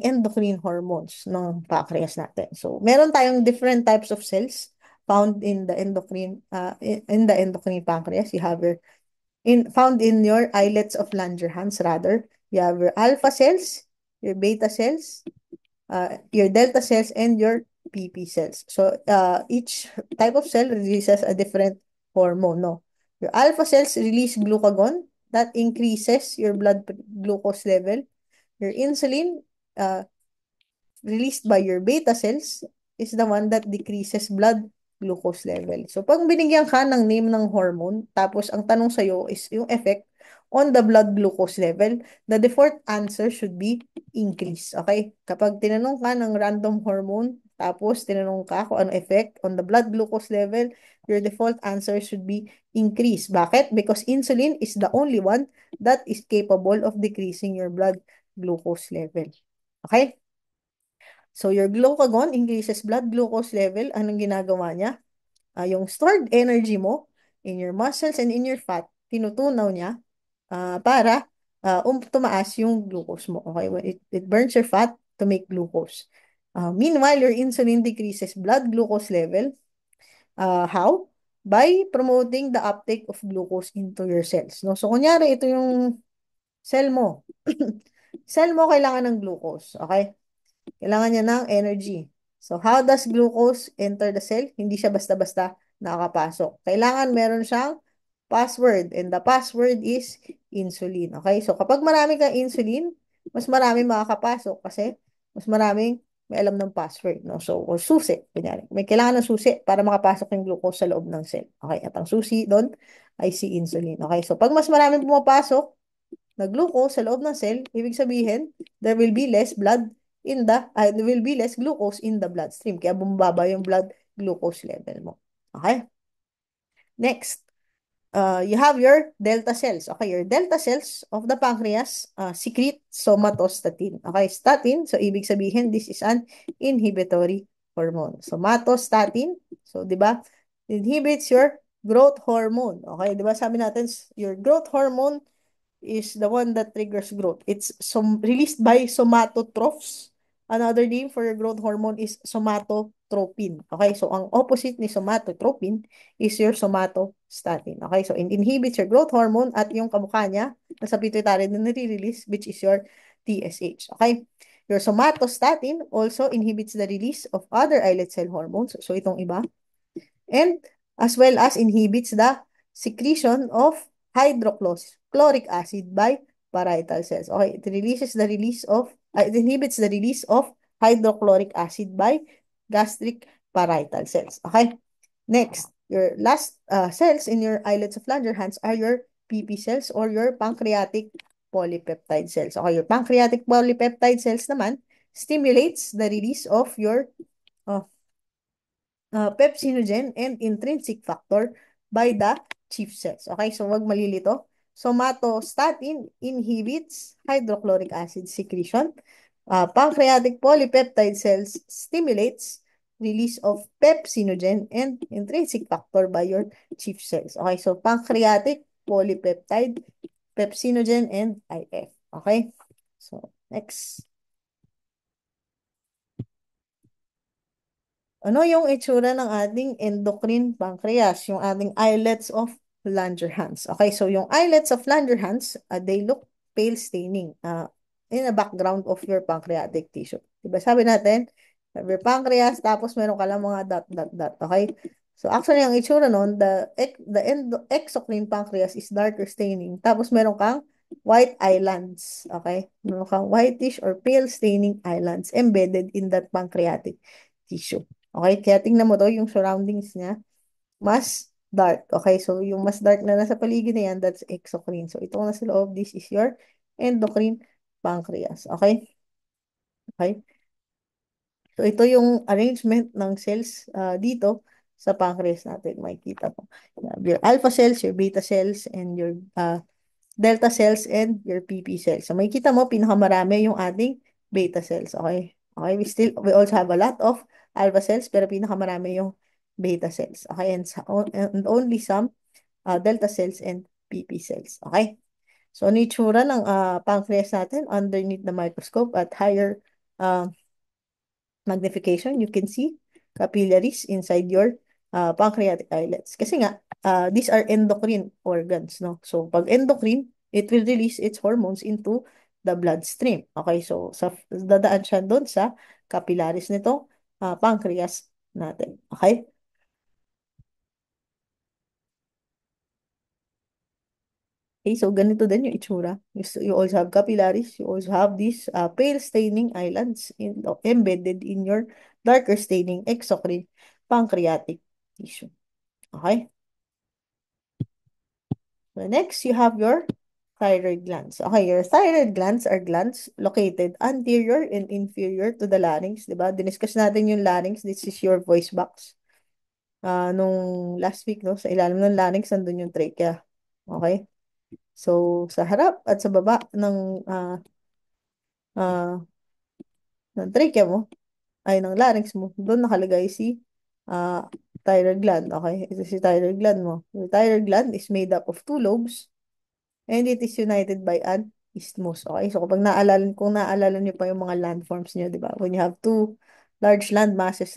Speaker 1: endocrine hormones ng pancreas natin. So, meron tayong different types of cells found in the endocrine pancreas. You have found in your islets of Langerhans rather. You have your alpha cells, your beta cells, your delta cells, and your PP cells. So, each type of cell releases a different hormone, no? Your alpha cells release glucagon that increases your blood glucose level. Your insulin, released by your beta cells, is the one that decreases blood glucose level. So, pag binigyan ka ng name ng hormone, tapos ang tanong sa'yo is yung effect on the blood glucose level, the default answer should be increase. Okay? Kapag tinanong ka ng random hormone, tapos tinanong ka kung ano effect on the blood glucose level, your default answer should be increase. Bakit? Because insulin is the only one that is capable of decreasing your blood glucose level. Okay? So, your glucagon increases blood glucose level. Anong ginagawa niya? Yung stored energy mo in your muscles and in your fat, tinutunaw niya para tumaas yung glucose mo. Okay? It burns your fat to make glucose. Meanwhile, your insulin decreases blood glucose level. How? By promoting the uptake of glucose into your cells. No? So, kunyari, ito yung cell mo. Cell mo kailangan ng glucose. Okay? Kailangan niya ng energy. So, how does glucose enter the cell? Hindi siya basta-basta nakakapasok. Kailangan meron siyang password. And the password is insulin. Okay? So, kapag marami kang insulin, mas marami makakapasok kasi mas maraming may alam ng password. No? So, or susi. Kunyari. May kailangan ng susi para makapasok yung glucose sa loob ng cell. Okay? At ang susi doon ay si insulin. Okay? So, pag mas maraming pumapasok, na glucose sa loob ng cell, ibig sabihin, there will be less blood there will be less glucose in the bloodstream. Kaya bumababa yung blood glucose level mo. Okay? Next, you have your delta cells. Okay, your delta cells of the pancreas secrete somatostatin. Okay, statin, so ibig sabihin, this is an inhibitory hormone. Somatostatin, so di ba, inhibits your growth hormone. Okay, di ba sabi natin, your growth hormone is the one that triggers growth. It's released by somatotrophs. Another name for your growth hormone is somatotropin. Okay, so ang opposite ni somatotropin is your somatostatin. Okay, so it inhibits your growth hormone at yung kamukha niya, nasa pituitary na nare-release, which is your TSH. Okay, your somatostatin also inhibits the release of other islet cell hormones. So itong iba, and as well as inhibits the secretion of hydrochloric acid by parietal cells. Okay, it inhibits the release of hydrochloric acid by gastric parietal cells. Okay, next, your last cells in your islets of Langerhans are your PP cells or your pancreatic polypeptide cells. Okay, your pancreatic polypeptide cells naman stimulates the release of your uh, pepsinogen and intrinsic factor by the chief cells. Okay, so wag malilito. Somatostatin inhibits hydrochloric acid secretion. Pancreatic polypeptide cells stimulates release of pepsinogen and intrinsic factor by your chief cells. Okay, so pancreatic polypeptide, pepsinogen, and IF. Okay, so next. Ano yung itsura ng ating endocrine pancreas, yung ating islets of Langerhans? Okay, so yung islets of Langerhans, they look pale staining in the background of your pancreatic tissue. Diba sabi natin, your pancreas, tapos meron ka lang mga dot, dot, dot. Okay? So actually, ang itsura nun, the exocrine pancreas is darker staining. Tapos meron kang white islands. Okay? Meron kang whitish or pale staining islands embedded in that pancreatic tissue. Okay, kaya tingnan mo to, yung surroundings niya, mas dark. Okay, so yung mas dark na nasa paligid na yan, that's exocrine. So itong nasa loob, this is your endocrine pancreas. Okay? Okay? So ito yung arrangement ng cells dito sa pancreas natin. Makikita mo. You have your alpha cells, your beta cells, and your delta cells, and your PP cells. So makikita mo, pinakamarami yung ating beta cells. Okay? Okay, we also have a lot of alpha cells, pero pinakamarami yung beta cells. Okay, and only some delta cells and PP cells. Okay? So, ano yung itsura ng pancreas natin underneath the microscope at higher uh, magnification? You can see capillaries inside your pancreatic islets. Kasi nga, these are endocrine organs, no? So, pag endocrine, it will release its hormones into the bloodstream. Okay, so dadaan siya doon sa capillaries nito pancreas natin. Okay? Okay, so ganito din yung itsura. You also have capillaries. You also have these pale staining islands embedded in your darker staining exocrine pancreatic tissue. Okay? So next, you have your thyroid glands. Okay, your thyroid glands are glands located anterior and inferior to the larynx. Diba? Diniscuss natin yung larynx. This is your voice box. Nung last week, no? Sa ilalim ng larynx, nandun yung trachea. Okay? So, sa harap at sa baba uh, ng trachea mo, ay ng larynx mo, doon nakalagay si uh, thyroid gland. Okay? Ito si thyroid gland mo. The thyroid gland is made up of two lobes and it is united by an isthmus. Okay? So, kung naalala niyo pa yung mga landforms niyo, di ba? When you have two large land masses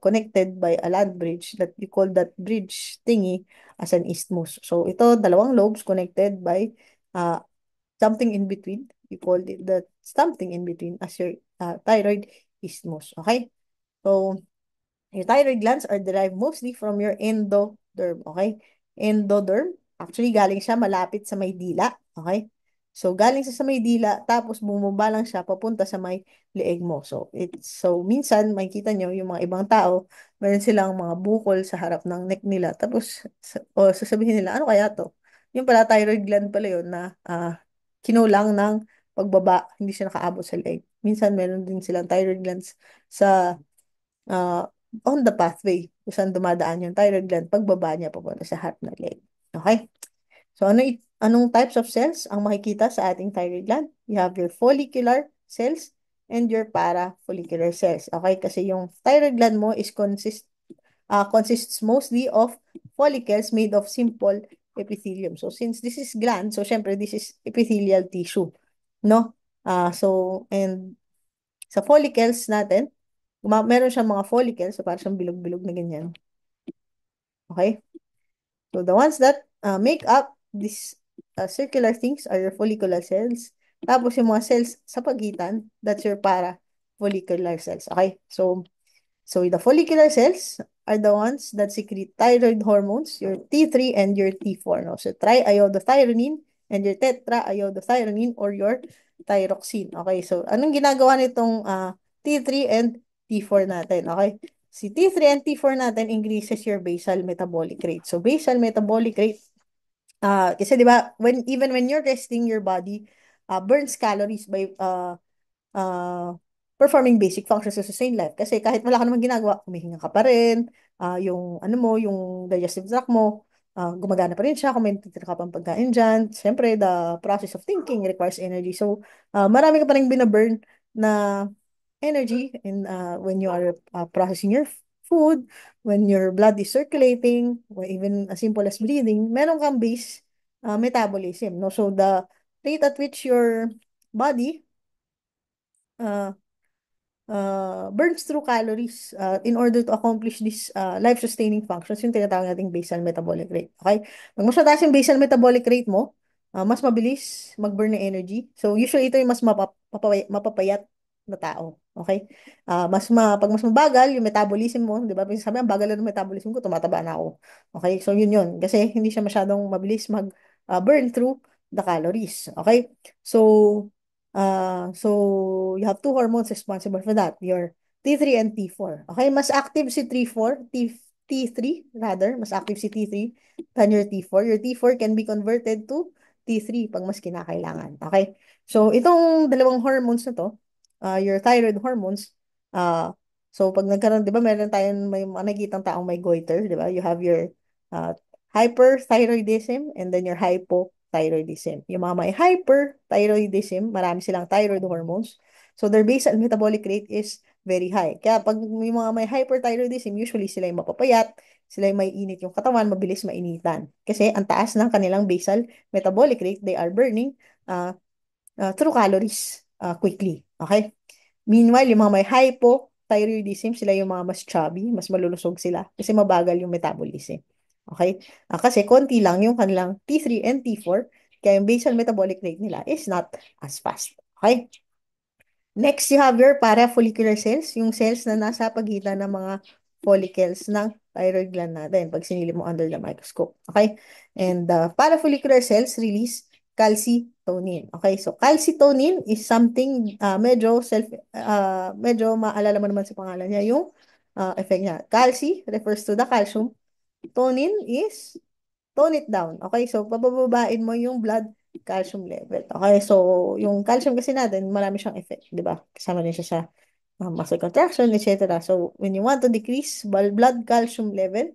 Speaker 1: connected by a land bridge that you call that bridge thingy as an isthmus. So ito, dalawang lobes connected by uh, something in between. You call it the something in between as your thyroid isthmus. Okay? So, your thyroid glands are derived mostly from your endoderm, okay? Endoderm, actually galing siya malapit sa may dila, okay? So galing siya sa may dila, tapos bumaba lang siya papunta sa may leeg mo. So minsan makikita nyo yung mga ibang tao, meron silang mga bukol sa harap ng neck nila. Tapos o sasabihin nila, ano kaya to? Yung pala thyroid gland pala yun na kinulang ng pagbaba, hindi siya nakaabot sa leeg. Minsan meron din silang thyroid glands sa uh, on the pathway kung saan dumadaan yung thyroid gland pagbaba niya papunta sa heart na leg. Okay? So, anong types of cells ang makikita sa ating thyroid gland? You have your follicular cells and your parafollicular cells. Okay? Kasi yung thyroid gland mo consists mostly of follicles made of simple epithelium. So, since this is gland, so syempre this is epithelial tissue. No? And sa follicles natin, meron siyang mga follicles, so parang siyang bilog-bilog na ganyan. Okay? So the ones that make up these circular things are your follicular cells. Tapos yung mga cells sa pagitan, that's your parafollicular cells. Okay? So the follicular cells are the ones that secrete thyroid hormones, your T3 and your T4. No? So triiodothyronine and your tetraiodothyronine or your thyroxine. Okay, so anong ginagawa nitong T3 and T4 natin? Okay, si T3 and T4 natin increases your basal metabolic rate. So basal metabolic rate, kasi di ba, even when you're resting, your body burns calories by uh, performing basic functions to sustain life. Kasi kahit wala ka namang ginagawa, humihinga ka pa rin, yung ano mo, yung digestive tract mo, gumagana pa rin siya kung may natitira ka pang pagkain dyan. Siyempre, the process of thinking requires energy. So, marami ka pa rin binaburn na energy when you are processing your food, when your blood is circulating, or even as simple as breathing, meron kang base metabolism. No? So, the rate at which your body uh, burns through calories in order to accomplish this life-sustaining functions, yung tinatawag nating basal metabolic rate. Okay? Pag mas mataas yung basal metabolic rate mo, mas mabilis mag-burn ng energy. So, usually ito yung mas mapapayat na tao. Okay? Pag mas mabagal yung metabolism mo, di ba? Sabi, ang bagal na ng metabolism ko, tumataba na ako. Okay? So, yun yun. Kasi hindi siya masyadong mabilis mag-burn through the calories. Okay? So you have two hormones responsible for that, your T3 and T4. Okay, mas active si T3 rather, mas active si T3 than your T4. Your T4 can be converted to T3 pag mas kinakailangan. Okay? So itong dalawang hormones na to, your thyroid hormones, so pag nagkaroon, 'di ba, meron tayong may nakikitang taong may goiter, 'di ba? You have your uh, hyperthyroidism and then your hypothyroidism. Yung mga may hyperthyroidism, marami silang thyroid hormones. So their basal metabolic rate is very high. Kaya pag yung mga may hyperthyroidism, usually sila yung mapapayat, sila yung may init yung katawan, mabilis mainitan. Kasi ang taas ng kanilang basal metabolic rate, they are burning uh, through calories quickly. Okay? Meanwhile, yung mga may hypothyroidism, sila yung mga mas chubby, mas malulusog sila kasi mabagal yung metabolism. Okay? Kasi konti lang yung kanilang T3 and T4, kaya yung basal metabolic rate nila is not as fast. Okay? Next, you have your parafollicular cells, yung cells na nasa pagitan ng mga follicles ng thyroid gland natin pag sinilip mo under the microscope. Okay? And the parafollicular cells release calcitonin. Okay? So, calcitonin is something medyo maalala mo naman sa pangalan niya yung effect niya. Calci refers to the calcium. Tonin is tone it down. Okay, so pabababain mo yung blood calcium level. Okay, so yung calcium kasi natin, marami siyang effect, di ba? Kasama din siya sa muscle contraction, etc. So when you want to decrease blood calcium level,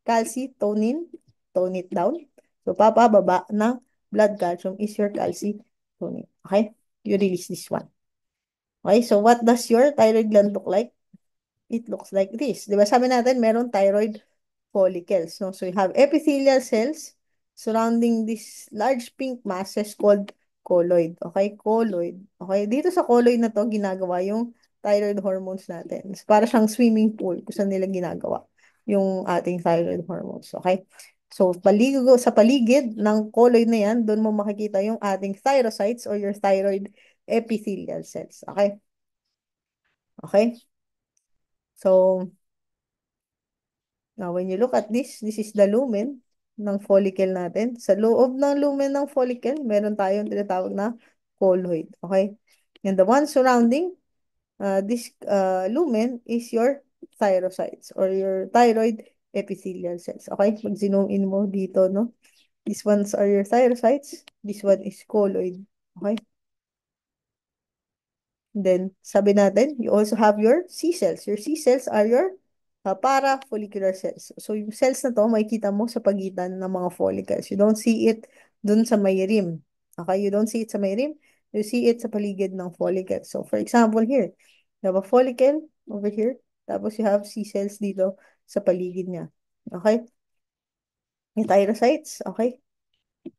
Speaker 1: calcitonin, tone it down. So papababa ng blood calcium is your calcitonin. Okay, you release this one. Okay, so what does your thyroid gland look like? It looks like this. Di ba sabi natin, meron thyroid follicles. No? So you have epithelial cells surrounding these large pink masses called colloid. Okay, colloid. Okay, dito sa colloid na to, ginagawa yung thyroid hormones natin. Para siyang swimming pool kung saan nila ginagawa yung ating thyroid hormones. Okay? So, sa paligid ng colloid na yan, doon mo makikita yung ating thyrocytes or your thyroid epithelial cells. Okay? Okay? So, now when you look at this is the lumen ng follicle natin. Sa loob ng lumen ng follicle, meron tayong tinatawag na colloid. Okay? And the one surrounding this lumen is your thyrocytes or your thyroid epithelial cells. Okay? Pag-zoom in mo dito, no? These ones are your thyrocytes. This one is colloid. Okay? Then, sabi natin, you also have your C cells. Your C cells are your parafollicular cells. So, yung cells na to, makikita mo sa pagitan ng mga follicles. You don't see it dun sa may rim. Okay? You don't see it sa may rim. You see it sa paligid ng follicle. So, for example, here, you have a follicle over here. Tapos, you have C cells dito sa paligid niya. Okay? May thyrocytes. Okay?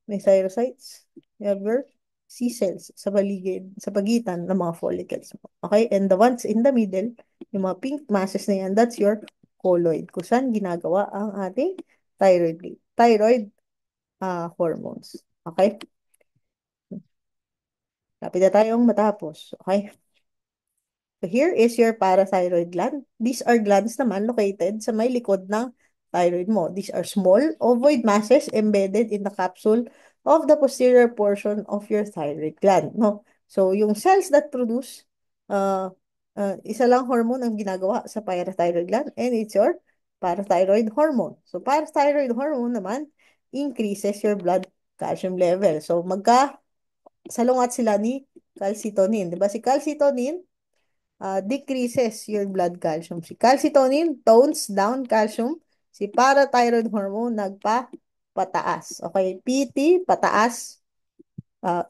Speaker 1: May thyrocytes. You have your C cells sa paligid, sa pagitan ng mga follicles mo. Okay? And the ones in the middle, yung mga pink masses na yan, that's your colloid. Kung saan ginagawa ang ating thyroid hormones. Okay? Lapit na tayong matapos. Okay? So here is your parathyroid gland. These are glands naman located sa may likod ng thyroid mo. These are small ovoid masses embedded in the capsule of the posterior portion of your thyroid gland. No? So yung cells that produce uh, isa lang hormone ang ginagawa sa parathyroid gland and it's your parathyroid hormone. So parathyroid hormone naman increases your blood calcium level. So salungat sila ni calcitonin. 'Di ba si calcitonin decreases your blood calcium. Si calcitonin tones down calcium. Si parathyroid hormone pataas. Okay, PT pataas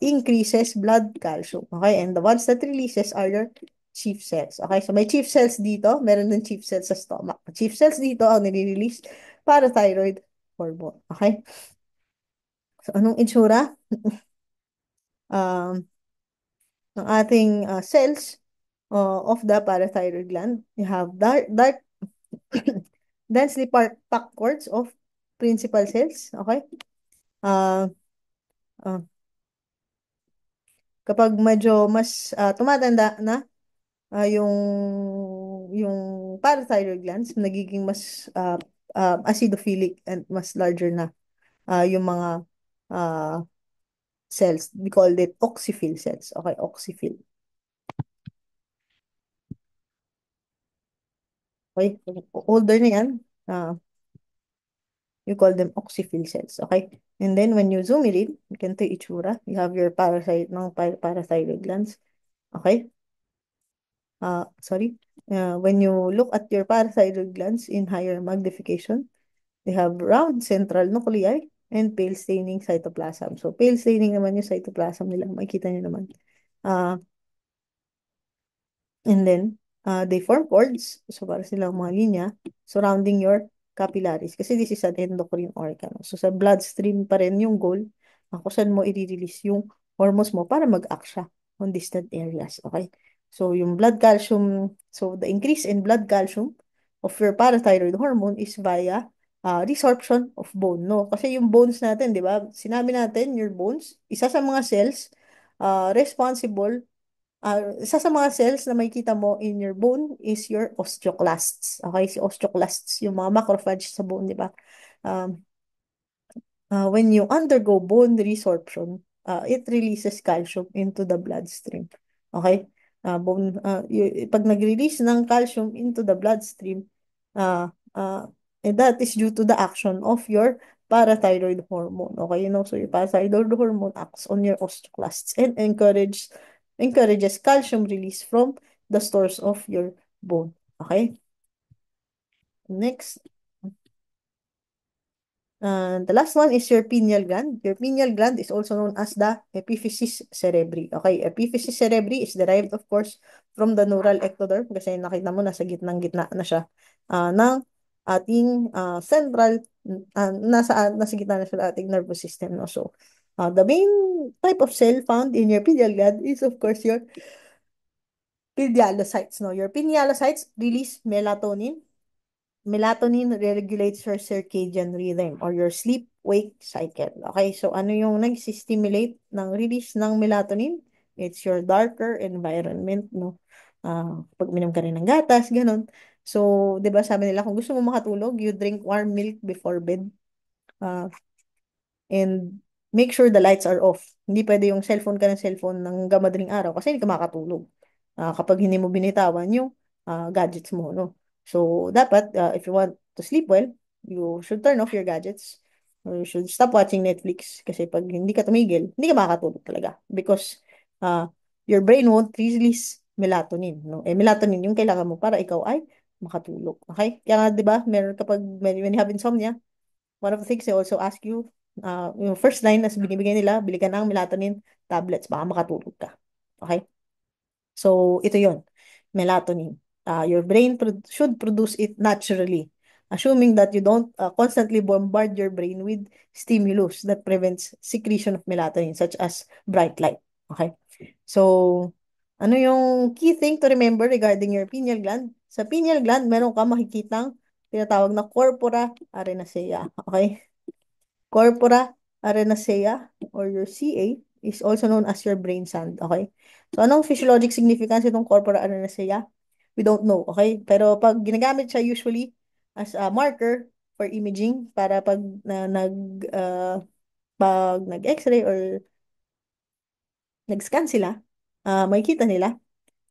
Speaker 1: increases blood calcium. Okay, and the ones that releases are your chief cells. Okay, so may chief cells dito, meron din chief cells sa stomach. Chief cells dito ang nire-release parathyroid hormone. Okay, so anong itsura um, ng ating cells of the parathyroid gland? You have dark densely packed cords of principal cells. Okay? Uh, uh, kapag medyo mas tumatanda na yung parathyroid glands, nagiging mas acidophilic and mas larger na yung mga uh, cells. We call it oxyphil cells. Okay, oxyphil. Okay, older na yan. You call them oxyphil cells. Okay? And then when you zoom it in, ganito yung itsura. You have your parathyroid glands. Okay? Sorry. When you look at your parathyroid glands in higher magnification, they have round central nuclei and pale staining cytoplasm. So, pale staining naman yung cytoplasm nila. Makikita nyo naman. Uh, And then, they form cords, so para silang mga linya, surrounding your capillaries. Kasi this is an endocrine organ. So sa bloodstream pa rin yung goal, kung saan mo i-release yung hormones mo para mag-act siya on distant areas. Okay? So yung blood calcium, so the increase in blood calcium of your parathyroid hormone is via resorption of bone. No? Kasi yung bones natin, di ba? Sinabi natin, your bones, isa sa mga cells responsible isa sa mga cells na makikita mo in your bone is your osteoclasts. Okay, si osteoclasts, yung mga macrophages sa bone, di ba? Um, when you undergo bone resorption, it releases calcium into the bloodstream. Okay? Pag nag-release ng calcium into the bloodstream, uh, uh, and that is due to the action of your parathyroid hormone. Okay, so your parathyroid hormone acts on your osteoclasts and encourages calcium release from the stores of your bone. Okay? Next. The last one is your pineal gland. Your pineal gland is also known as the epiphysis cerebri. Okay, epiphysis cerebri is derived, of course, from the neural ectoderm kasi nakita mo nasa gitnang-gitna na siya ng ating nasa gitna na siya ng ating nervous system. No? So, the main type of cell found in your pineal gland is, of course, your pinealocytes, no? Your pinealocytes release melatonin. Melatonin regulates your circadian rhythm or your sleep-wake cycle. Okay, so ano yung nag-stimulate ng release ng melatonin? It's your darker environment, no? Pag minom ka rin ng gatas, ganun. So, di ba sabi nila, kung gusto mo makatulog, you drink warm milk before bed. Ah, and make sure the lights are off. Hindi pwede yung cellphone ka ng cellphone ng madaling araw kasi hindi ka makatulog. Kapag hindi mo binitawan yung gadgets mo, no? So, dapat, if you want to sleep well, you should turn off your gadgets or you should stop watching Netflix kasi pag hindi ka tumigil, hindi ka makakatulog talaga because uh, your brain won't release melatonin, no? Eh, melatonin yung kailangan mo para ikaw ay makatulog. Okay? Kaya nga, di ba, meron kapag when you have insomnia, one of the things they also ask you, yung first line na binibigay nila, bili ka ng melatonin tablets, baka makatulog ka. Okay? So, ito yon melatonin. Your brain should produce it naturally, assuming that you don't constantly bombard your brain with stimulus that prevents secretion of melatonin, such as bright light. Okay? So, ano yung key thing to remember regarding your pineal gland? Sa pineal gland, meron ka makikitang tinatawag na corpora arenacea. Okay? Corpora arenacea or your CA is also known as your brain sand. Okay? So, anong physiologic significance itong corpora arenacea? We don't know. Okay? Pero pag ginagamit siya usually as a marker for imaging para pag pag nag-x-ray or nag-scan sila, makikita nila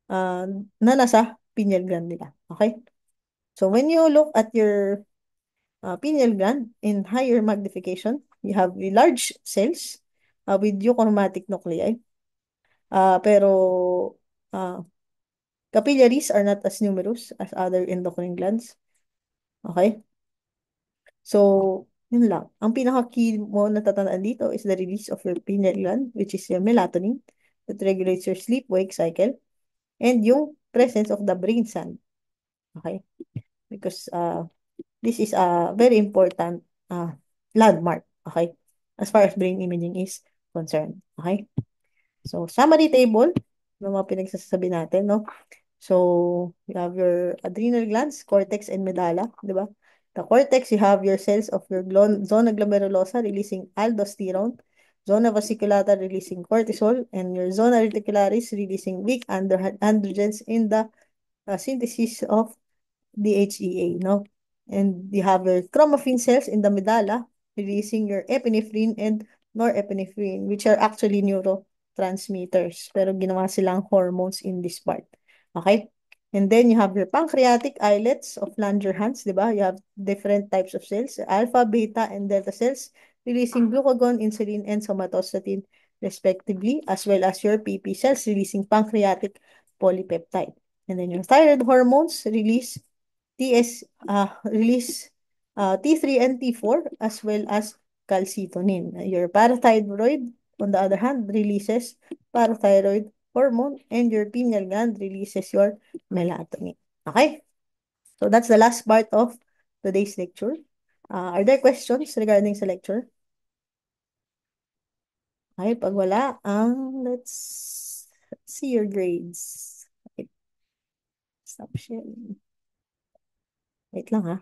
Speaker 1: uh, na nasa pineal gland nila. Okay? So, when you look at your pineal gland in higher magnification, you have the large cells with euchromatic nuclei. Pero capillaries are not as numerous as other endocrine glands. Okay? So, yun lang. Ang pinaka-key mo na tatandaan dito is the release of your pineal gland, which is your melatonin, that regulates your sleep-wake cycle, and yung presence of the brain sand. Okay? Because this is a very important landmark, okay? As far as brain imaging is concerned, okay? So, summary table ng mga pinagsasabi natin, no? So, you have your adrenal glands, cortex, and medulla, di ba? The cortex, you have your cells of your zona glomerulosa releasing aldosterone, zona fasciculata releasing cortisol, and your zona reticularis releasing weak androgens in the synthesis of DHEA, no? And you have your chromaffin cells in the medulla releasing your epinephrine and norepinephrine, which are actually neurotransmitters. Pero ginawa silang hormones in this part. Okay? And then you have your pancreatic islets of Langerhans, di ba? You have different types of cells, alpha, beta, and delta cells, releasing glucagon, insulin, and somatostatin, respectively, as well as your PP cells releasing pancreatic polypeptide. And then your thyroid hormones release T3 and T4 as well as calcitonin. Your parathyroid, on the other hand, releases parathyroid hormone and your pineal gland releases your melatonin. Okay? So that's the last part of today's lecture. Are there questions regarding sa lecture? Okay, pag wala, let's see your grades. Okay, stop sharing. Wait lang ha.